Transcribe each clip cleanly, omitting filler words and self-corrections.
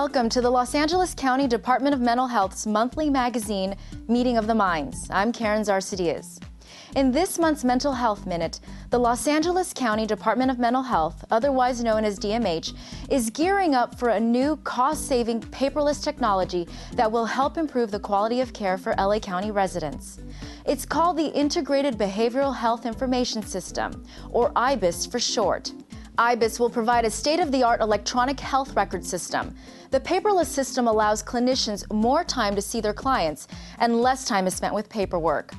Welcome to the Los Angeles County Department of Mental Health's monthly magazine, Meeting of the Minds. I'm Karen Zarcedias. In this month's Mental Health Minute, the Los Angeles County Department of Mental Health, otherwise known as DMH, is gearing up for a new cost-saving paperless technology that will help improve the quality of care for LA County residents. It's called the Integrated Behavioral Health Information System, or IBIS for short. IBIS will provide a state-of-the-art electronic health record system. The paperless system allows clinicians more time to see their clients, and less time is spent with paperwork.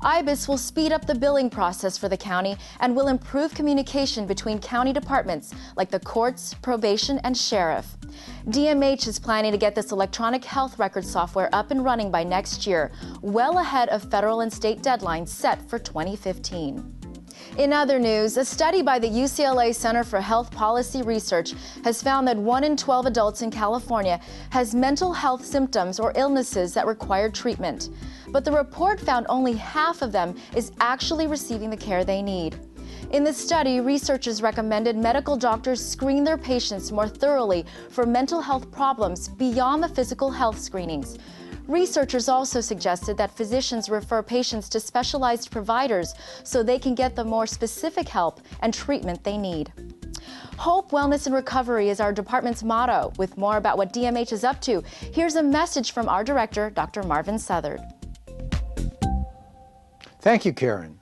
IBIS will speed up the billing process for the county and will improve communication between county departments like the courts, probation, and sheriff. DMH is planning to get this electronic health record software up and running by next year, well ahead of federal and state deadlines set for 2015. In other news, a study by the UCLA Center for Health Policy Research has found that 1 in 12 adults in California has mental health symptoms or illnesses that require treatment. But the report found only half of them is actually receiving the care they need. In the study, researchers recommended medical doctors screen their patients more thoroughly for mental health problems beyond the physical health screenings. Researchers also suggested that physicians refer patients to specialized providers so they can get the more specific help and treatment they need. Hope, Wellness, and Recovery is our department's motto. With more about what DMH is up to, here's a message from our director, Dr. Marvin Southard. Thank you, Karen.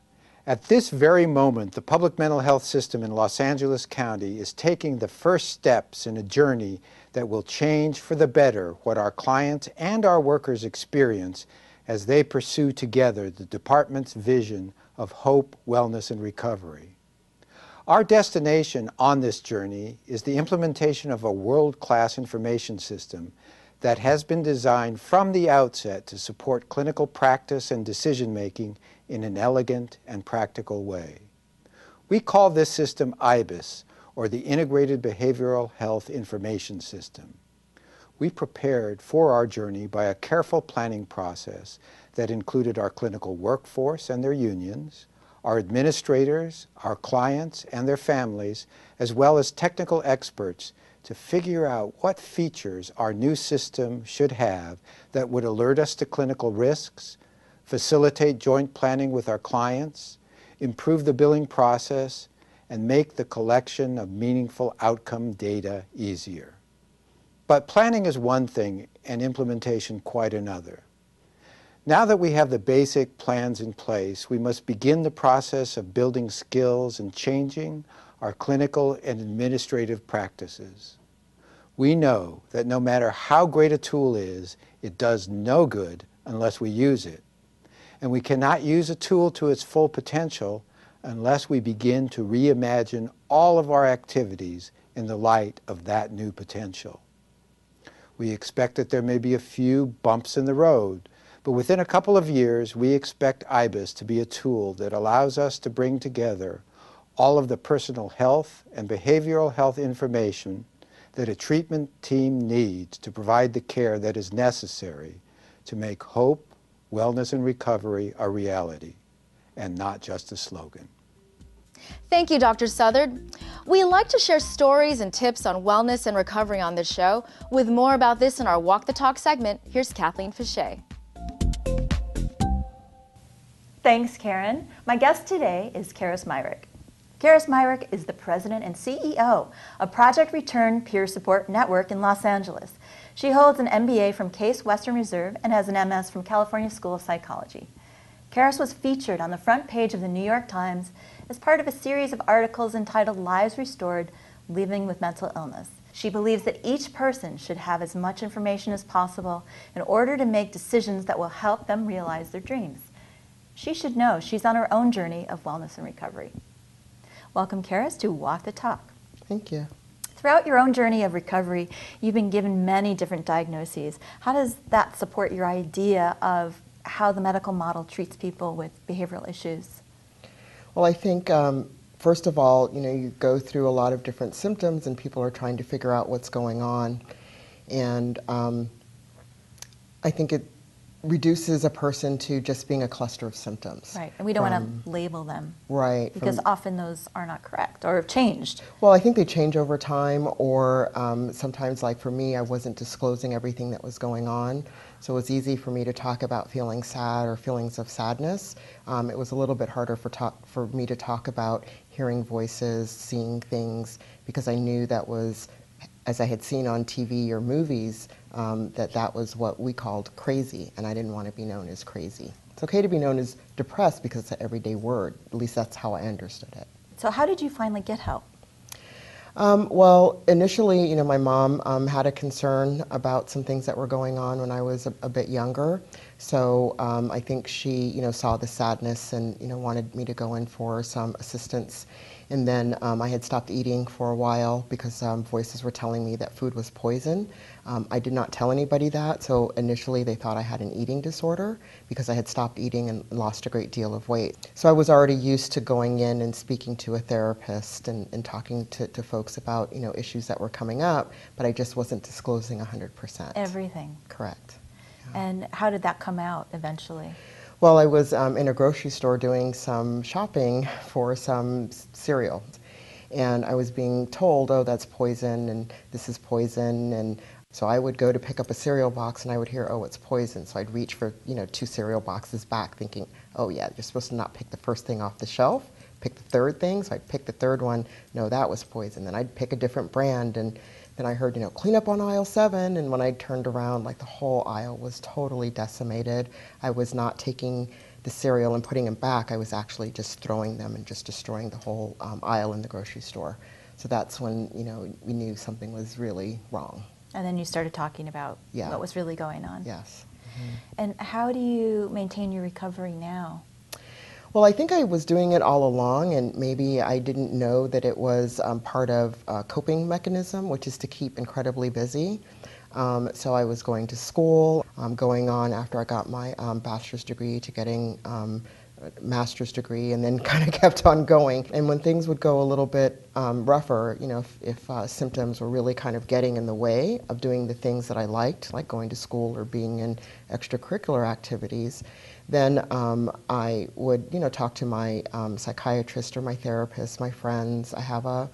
At this very moment, the public mental health system in Los Angeles County is taking the first steps in a journey that will change for the better what our clients and our workers experience as they pursue together the department's vision of hope, wellness, and recovery. Our destination on this journey is the implementation of a world-class information system that has been designed from the outset to support clinical practice and decision-making in an elegant and practical way. We call this system IBIS, or the Integrated Behavioral Health Information System. We prepared for our journey by a careful planning process that included our clinical workforce and their unions, our administrators, our clients, and their families, as well as technical experts to figure out what features our new system should have that would alert us to clinical risks, facilitate joint planning with our clients, improve the billing process, and make the collection of meaningful outcome data easier. But planning is one thing and implementation quite another. Now that we have the basic plans in place, we must begin the process of building skills and changing our clinical and administrative practices. We know that no matter how great a tool is, it does no good unless we use it. And we cannot use a tool to its full potential unless we begin to reimagine all of our activities in the light of that new potential. We expect that there may be a few bumps in the road, but within a couple of years, we expect IBIS to be a tool that allows us to bring together all of the personal health and behavioral health information that a treatment team needs to provide the care that is necessary to make hope, wellness, and recovery a reality, and not just a slogan. Thank you, Dr. Southard. We like to share stories and tips on wellness and recovery on this show. With more about this in our Walk the Talk segment, here's Kathleen Fichet. Thanks, Karen. My guest today is Karis Myrick. Karis Myrick is the president and CEO of Project Return Peer Support Network in Los Angeles. She holds an MBA from Case Western Reserve and has an MS from California School of Psychology. Karis was featured on the front page of the New York Times as part of a series of articles entitled Lives Restored, Living with Mental Illness. She believes that each person should have as much information as possible in order to make decisions that will help them realize their dreams. She should know she's on her own journey of wellness and recovery. Welcome, Karis, to Walk the Talk. Thank you. Throughout your own journey of recovery, you've been given many different diagnoses. How does that support your idea of how the medical model treats people with behavioral issues? Well, I think, first of all, you go through a lot of different symptoms and people are trying to figure out what's going on. And I think reduces a person to just being a cluster of symptoms. Right, and we don't want to label them. Right. Because often those are not correct or have changed. Well, I think they change over time, or sometimes, like for me, I wasn't disclosing everything that was going on. So it was easy for me to talk about feeling sad or feelings of sadness. It was a little bit harder for me to talk about hearing voices, seeing things, because I knew that was, as I had seen on TV or movies, that was what we called crazy, and I didn't want to be known as crazy. It's okay to be known as depressed because it's an everyday word. At least that's how I understood it. So how did you finally get help? Well, initially, my mom had a concern about some things that were going on when I was a bit younger. So I think she, saw the sadness and, wanted me to go in for some assistance. And then I had stopped eating for a while because voices were telling me that food was poison. I did not tell anybody that, so initially they thought I had an eating disorder because I had stopped eating and lost a great deal of weight. So I was already used to going in and speaking to a therapist and talking to folks about issues that were coming up, but I just wasn't disclosing 100%. Everything. Correct. And how did that come out eventually? Well, I was in a grocery store doing some shopping for some cereal, and I was being told, oh, that's poison, and this is poison, and so I would go to pick up a cereal box, and I would hear, oh, it's poison, so I'd reach for, 2 cereal boxes back, thinking, oh, yeah, you're supposed to not pick the first thing off the shelf, pick the third thing, so I'd pick the third one, no, that was poison, then I'd pick a different brand, and then I heard, clean up on aisle 7, and when I turned around, like the whole aisle was totally decimated. I was not taking the cereal and putting them back. I was actually just throwing them and just destroying the whole aisle in the grocery store. So that's when, we knew something was really wrong. And then you started talking about what was really going on. Yes. Mm-hmm. And how do you maintain your recovery now? Well, I think I was doing it all along, and maybe I didn't know that it was part of a coping mechanism, which is to keep incredibly busy. So I was going to school, going on after I got my bachelor's degree to getting a master's degree, and then kind of kept on going. And when things would go a little bit rougher, if symptoms were really kind of getting in the way of doing the things that I liked, like going to school or being in extracurricular activities, then I would, talk to my psychiatrist or my therapist, my friends. I have a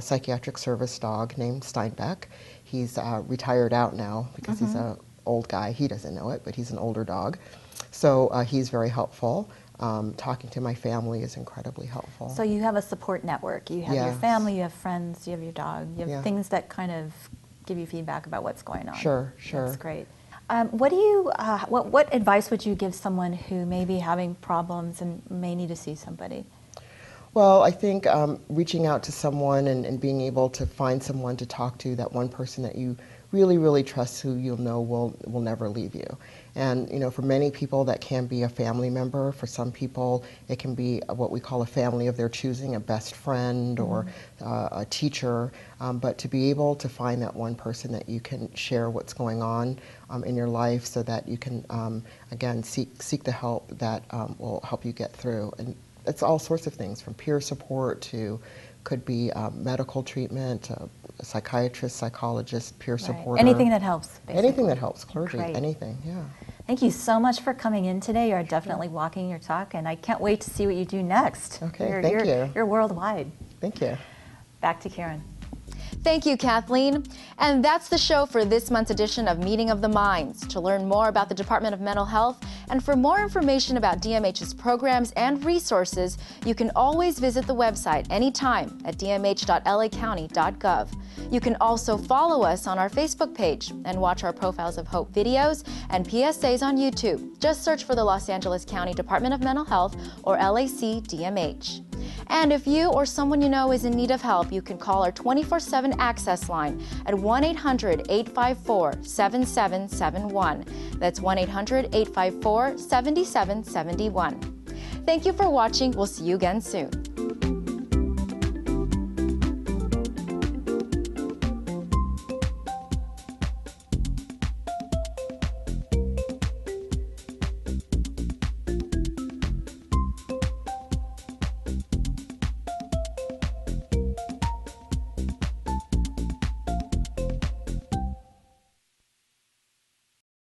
psychiatric service dog named Steinbeck. He's retired out now because he's an old guy. He doesn't know it, but he's an older dog. So he's very helpful. Talking to my family is incredibly helpful. So you have a support network. You have your family, you have friends, you have your dog. You have things that kind of give you feedback about what's going on. Sure. That's great. What advice would you give someone who may be having problems and may need to see somebody? Well, I think reaching out to someone and being able to find someone to talk to, that one person that you really, really trust, who you'll know will never leave you. And for many people that can be a family member. For some people it can be what we call a family of their choosing, a best friend or a teacher. But to be able to find that one person that you can share what's going on in your life, so that you can again seek the help that will help you get through. And it's all sorts of things, from peer support to could be medical treatment, a psychiatrist, psychologist, peer supporter. Anything that helps, basically. Anything that helps, clergy, Great. anything, yeah. Thank you so much for coming in today. You're definitely walking your talk, and I can't wait to see what you do next. Okay, thank you. You're worldwide. Thank you. Back to Karen. Thank you, Kathleen. And that's the show for this month's edition of Meeting of the Minds. To learn more about the Department of Mental Health and for more information about DMH's programs and resources, you can always visit the website anytime at dmh.lacounty.gov. You can also follow us on our Facebook page and watch our Profiles of Hope videos and PSAs on YouTube. Just search for the Los Angeles County Department of Mental Health or LAC DMH. And if you or someone you know is in need of help, you can call our 24/7 access line at 1-800-854-7771. That's 1-800-854-7771. Thank you for watching. We'll see you again soon.